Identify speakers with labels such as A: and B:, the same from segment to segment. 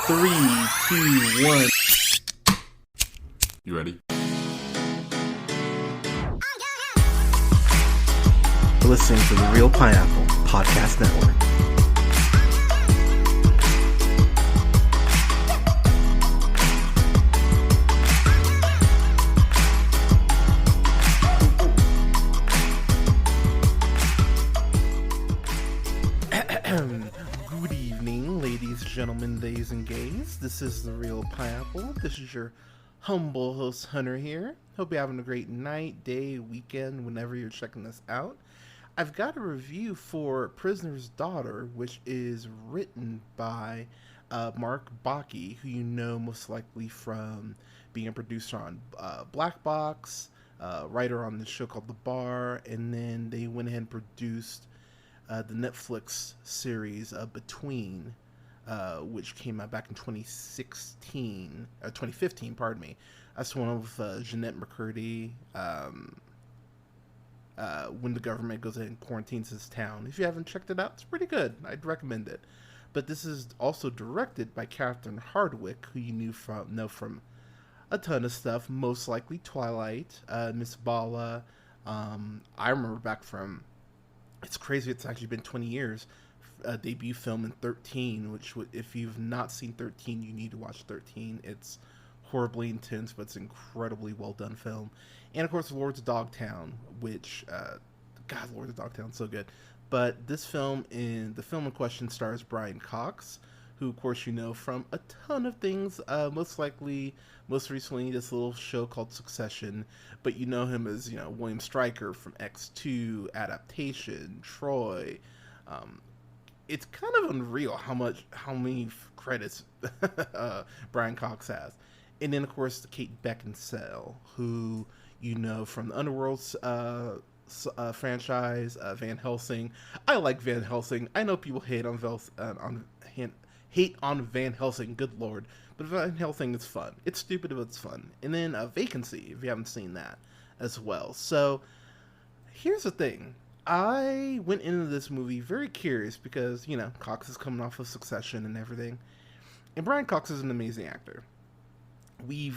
A: Three, two, one.
B: You ready?
A: You're listening to the Real Pineapple Podcast Network. Good evening, ladies, gentlemen, days, and gays. This is the Real Pineapple. This is your humble host, Hunter, here. Hope you're having a great night, day, weekend, whenever you're checking this out. I've got a review for Prisoner's Daughter, which is written by Mark Bakke, who you know most likely from being a producer on Black Box, writer on the show called The Bar, and then they went ahead and produced the Netflix series Between, which came out back in 2015, pardon me. That's one of Jeanette McCurdy, when the government goes ahead and quarantines his town. If you haven't checked it out, it's pretty good. I'd recommend it. But this is also directed by Catherine Hardwicke, who you know from a ton of stuff, most likely Twilight, Miss Bala. I remember back from, it's crazy, it's actually been 20 years, debut film in 13, which if you've not seen 13, you need to watch 13. It's horribly intense, but it's an incredibly well done film. And of course, Lords of Dogtown, which, God, Lords of Dogtown, so good. But the film in question stars Brian Cox, who of course you know from a ton of things, most recently this little show called Succession, but you know him as, William Stryker from X2, Adaptation, Troy. It's kind of unreal how many credits Brian Cox has. And then of course Kate Beckinsale, who you know from the Underworld franchise, Van Helsing. I like Van Helsing. I know people hate on Van Helsing, good lord, but Van Helsing is fun. It's stupid, but it's fun. And then Vacancy, if you haven't seen that as well. So here's the thing. I went into this movie very curious because, Cox is coming off of Succession and everything. And Brian Cox is an amazing actor. I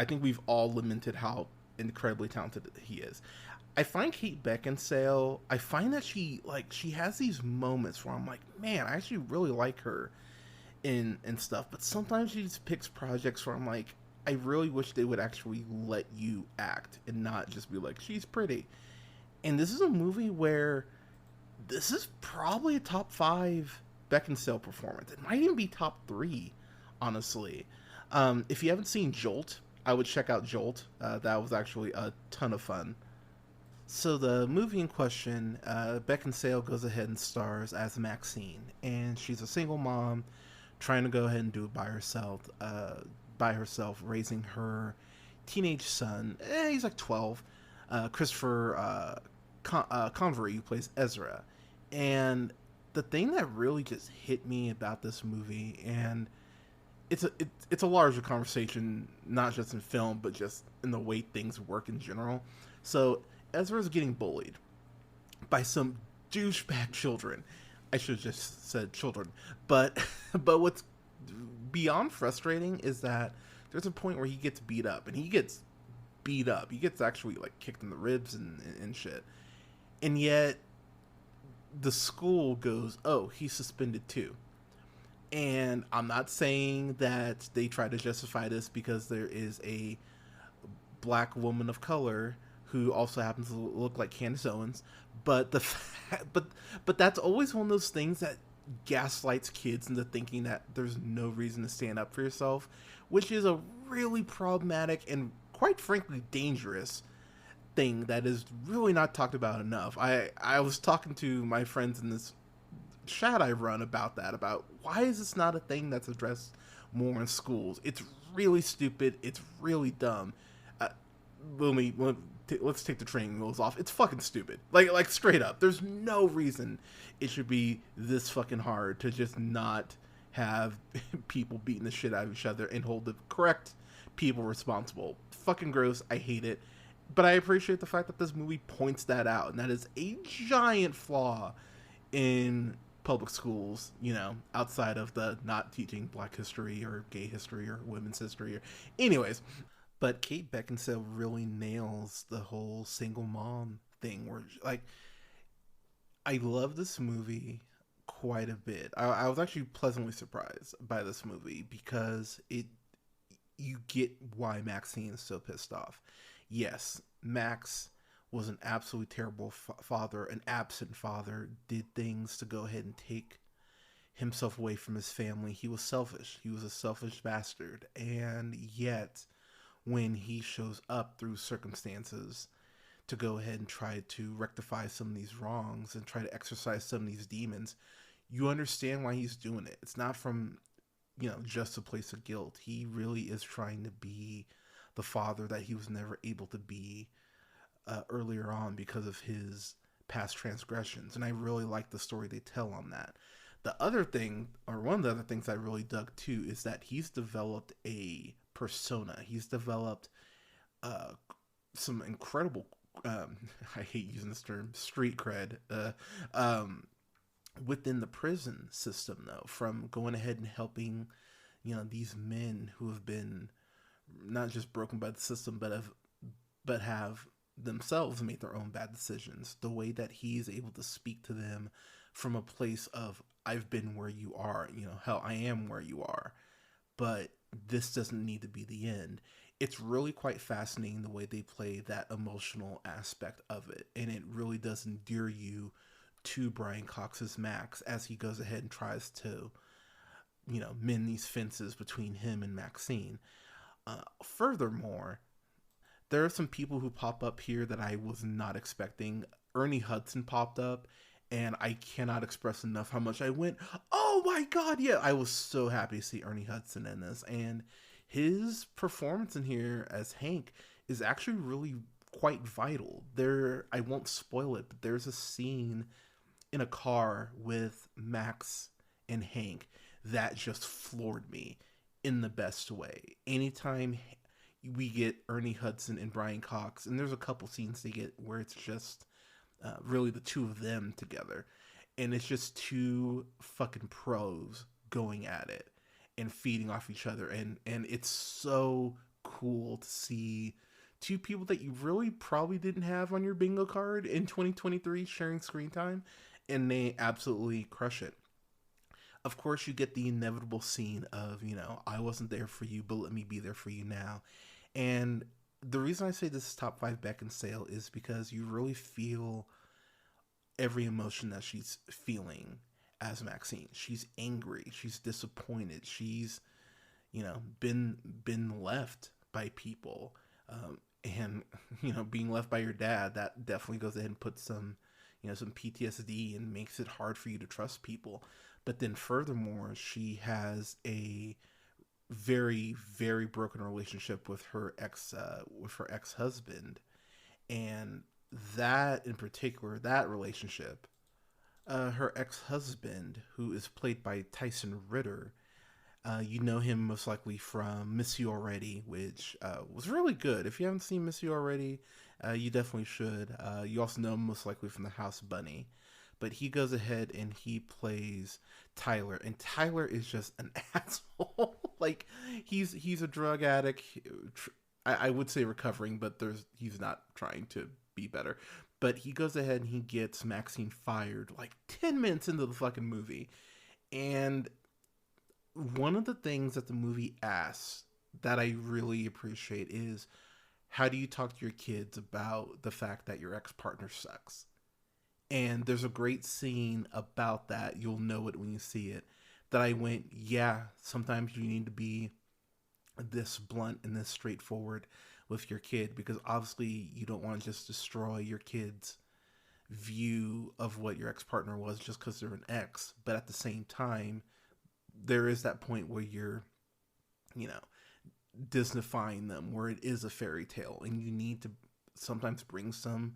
A: think we've all lamented how incredibly talented he is. I find Kate Beckinsale, I find that she has these moments where I'm like, man, I actually really like her and stuff. But sometimes she just picks projects where I'm like, I really wish they would actually let you act and not just be like, she's pretty. And this is a movie where this is probably a top 5 Beckinsale performance. It might even be top 3, honestly. If you haven't seen Jolt, I would check out Jolt. That was actually a ton of fun. So the movie in question, Beckinsale goes ahead and stars as Maxine, and she's a single mom trying to go ahead and do it by herself, raising her teenage son. He's like 12. Christopher Convery, who plays Ezra. And the thing that really just hit me about this movie, and it's a larger conversation, not just in film, but just in the way things work in general. So Ezra's getting bullied by some douchebag children. I should have just said children. But what's beyond frustrating is that there's a point where he gets beat up. And he gets beat up. He gets actually kicked in the ribs and shit. And yet the school goes, oh, he's suspended too. And I'm not saying that they try to justify this because there is a black woman of color who also happens to look like Candace Owens, but but that's always one of those things that gaslights kids into thinking that there's no reason to stand up for yourself, which is a really problematic and quite frankly dangerous thing that is really not talked about enough. I was talking to my friends in this chat I run about why is this not a thing that's addressed more in schools. It's really stupid. It's really dumb. Let's take the training wheels off. It's fucking stupid. Like straight up. There's no reason it should be this fucking hard to just not have people beating the shit out of each other and hold the correct people responsible. Fucking gross. I hate it. But I appreciate the fact that this movie points that out, and that is a giant flaw in public schools, outside of the not teaching black history or gay history or women's history or anyways. But Kate Beckinsale really nails the whole single mom thing where like I love this movie quite a bit. I was actually pleasantly surprised by this movie because it you get why Maxine is so pissed off. Yes, Max was an absolutely terrible father, an absent father, did things to go ahead and take himself away from his family. He was selfish. He was a selfish bastard. And yet, when he shows up through circumstances to go ahead and try to rectify some of these wrongs and try to exorcise some of these demons, you understand why he's doing it. It's not from, just a place of guilt. He really is trying to be the father that he was never able to be earlier on because of his past transgressions. And I really like the story they tell on that. The other thing, or one of the other things I really dug too, is that he's developed a persona. He's developed some incredible, I hate using this term, street cred, within the prison system, though, from going ahead and helping, these men who have been not just broken by the system, but have themselves made their own bad decisions. The way that he's able to speak to them from a place of I've been where you are, hell, I am where you are, but this doesn't need to be the end. It's really quite fascinating the way they play that emotional aspect of it, and it really does endear you to Brian Cox's Max as he goes ahead and tries to, mend these fences between him and Maxine. Furthermore, there are some people who pop up here that I was not expecting. Ernie Hudson popped up, and I cannot express enough how much I went, oh my god, yeah! I was so happy to see Ernie Hudson in this, and his performance in here as Hank is actually really quite vital. I won't spoil it, but there's a scene in a car with Max and Hank that just floored me in the best way. Anytime we get Ernie Hudson and Brian Cox, and there's a couple scenes they get where it's just really the two of them together, and it's just two fucking pros going at it and feeding off each other, and it's so cool to see two people that you really probably didn't have on your bingo card in 2023 sharing screen time, and they absolutely crush it. Of course, you get the inevitable scene of, I wasn't there for you, but let me be there for you now. And the reason I say this is top 5 Beckinsale is because you really feel every emotion that she's feeling as Maxine. She's angry. She's disappointed. She's, been left by people. And, being left by your dad, that definitely goes ahead and puts some PTSD and makes it hard for you to trust people. But then furthermore, she has a very, very broken relationship with her ex-husband, and that in particular, that relationship, her ex-husband, who is played by Tyson Ritter, you know him most likely from Miss You Already, which was really good. If you haven't seen Miss You Already, you definitely should. You also know him most likely from The House Bunny. But he goes ahead and he plays Tyler, and Tyler is just an asshole. Like he's a drug addict. I would say recovering, but he's not trying to be better. But he goes ahead and he gets Maxine fired like 10 minutes into the fucking movie. And one of the things that the movie asks that I really appreciate is, how do you talk to your kids about the fact that your ex-partner sucks? And there's a great scene about that. You'll know it when you see it. That I went, yeah, sometimes you need to be this blunt and this straightforward with your kid, because obviously you don't want to just destroy your kid's view of what your ex-partner was just because they're an ex. But at the same time, there is that point where you're, Disneyfying them, where it is a fairy tale, and you need to sometimes bring some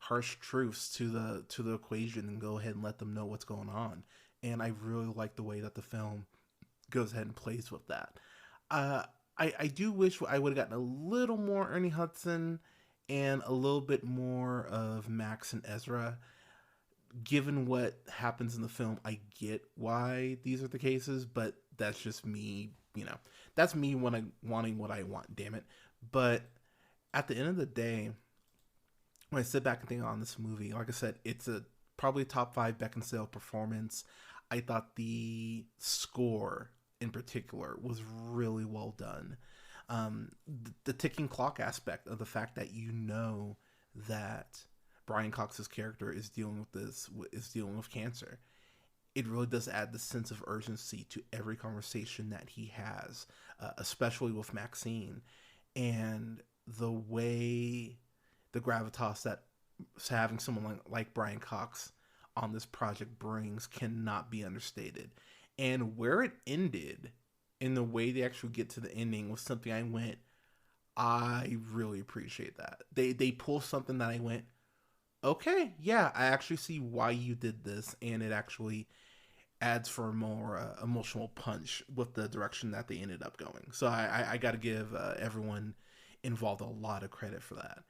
A: harsh truths to the equation and go ahead and let them know what's going on. And I really like the way that the film goes ahead and plays with that. I do wish I would have gotten a little more Ernie Hudson and a little bit more of Max and Ezra. given what happens in the film, I get why these are the cases, but that's just me, that's me when I wanting what I want, damn it. But at the end of the day, when I sit back and think on this movie, like I said, it's a probably top five Beckinsale performance. I thought the score in particular was really well done. The ticking clock aspect of the fact that that Brian Cox's character is dealing with cancer. It really does add the sense of urgency to every conversation that he has, especially with Maxine, and the way the gravitas that having someone like Brian Cox on this project brings cannot be understated. And where it ended, in the way they actually get to the ending, was something I went, I really appreciate that. They pull something that I went, okay, yeah, I actually see why you did this, and it actually adds for a more emotional punch with the direction that they ended up going. So I got to give everyone involved a lot of credit for that.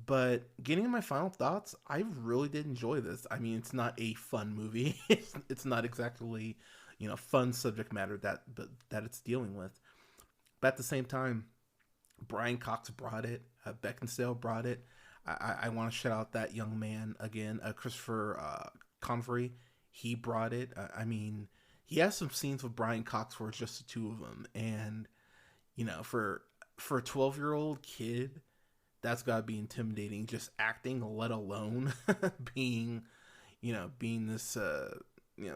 A: But getting my final thoughts, I really did enjoy this. I mean, it's not a fun movie. It's not exactly, fun subject matter that it's dealing with. But at the same time, Brian Cox brought it. Beckinsale brought it. I want to shout out that young man again, Christopher Convery. He brought it. I mean, he has some scenes with Brian Cox where it's just the two of them, and for a 12-year-old kid, that's got to be intimidating. Just acting, let alone being, being this,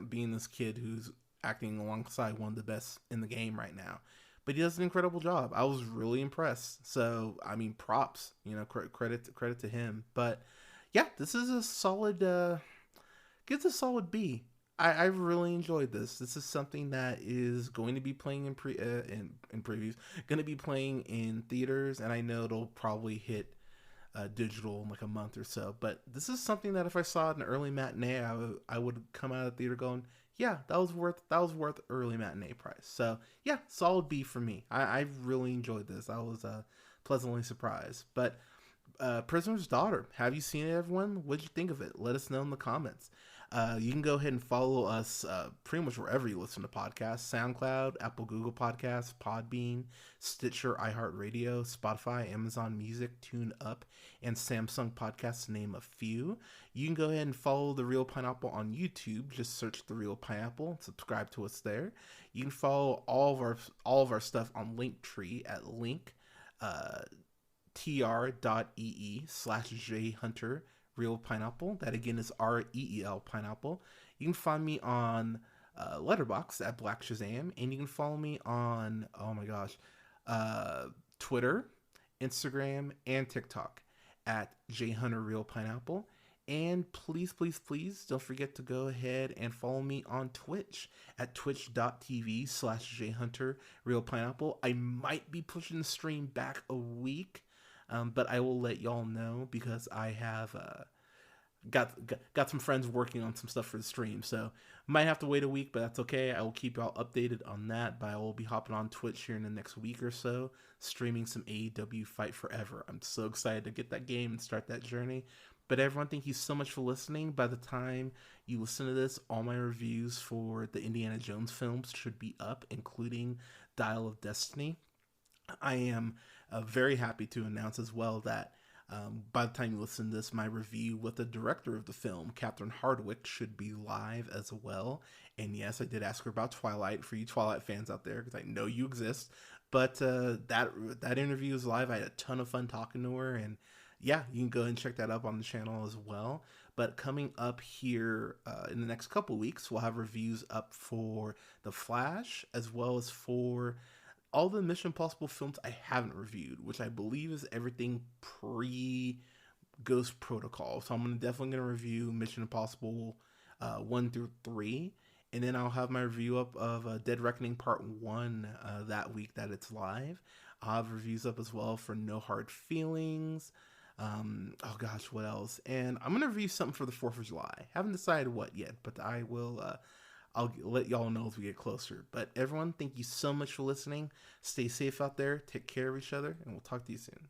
A: being this kid who's acting alongside one of the best in the game right now. But he does an incredible job. I was really impressed. So I mean, props. Credit to him. But yeah, this is a solid. Gives a solid B. I really enjoyed this. This is something that is going to be playing in previews. Going to be playing in theaters, and I know it'll probably hit digital in like a month or so. But this is something that if I saw it in an early matinee, I would come out of the theater going, yeah, that was worth early matinee price. So yeah, solid B for me. I really enjoyed this. I was pleasantly surprised. But Prisoner's Daughter, have you seen it, everyone? What'd you think of it? Let us know in the comments. You can go ahead and follow us pretty much wherever you listen to podcasts: SoundCloud, Apple, Google Podcasts, Podbean, Stitcher, iHeartRadio, Spotify, Amazon Music, TuneUp, and Samsung Podcasts, to name a few. You can go ahead and follow The Real Pineapple on YouTube. Just search The Real Pineapple and subscribe to us there. You can follow all of our stuff on Linktree at link tr.ee/jhunter Real Pineapple. That again is REEL Pineapple. You can find me on Letterboxd at Black Shazam, and you can follow me on Twitter, Instagram, and TikTok at JHunter Real Pineapple. And please, please, please don't forget to go ahead and follow me on Twitch at twitch.tv/JHunter Real Pineapple. I might be pushing the stream back a week. But I will let y'all know because I have got some friends working on some stuff for the stream, so might have to wait a week, but that's okay. I will keep y'all updated on that. But I will be hopping on Twitch here in the next week or so, streaming some AEW Fight Forever. I'm so excited to get that game and start that journey. But everyone, thank you so much for listening. By the time you listen to this, all my reviews for the Indiana Jones films should be up, including Dial of Destiny. I am very happy to announce as well that by the time you listen to this, my review with the director of the film, Catherine Hardwicke, should be live as well. And yes, I did ask her about Twilight, for you Twilight fans out there, because I know you exist. But that interview is live. I had a ton of fun talking to her, and yeah, you can go and check that up on the channel as well. But coming up here in the next couple weeks, we'll have reviews up for The Flash, as well as for all the Mission Impossible films I haven't reviewed, which I believe is everything pre Ghost Protocol. So I'm definitely going to review Mission Impossible 1 through 3. And then I'll have my review up of Dead Reckoning Part 1 that week that it's live. I'll have reviews up as well for No Hard Feelings. What else? And I'm going to review something for the 4th of July. Haven't decided what yet, but I will... I'll let y'all know as we get closer. But everyone, thank you so much for listening. Stay safe out there. Take care of each other, and we'll talk to you soon.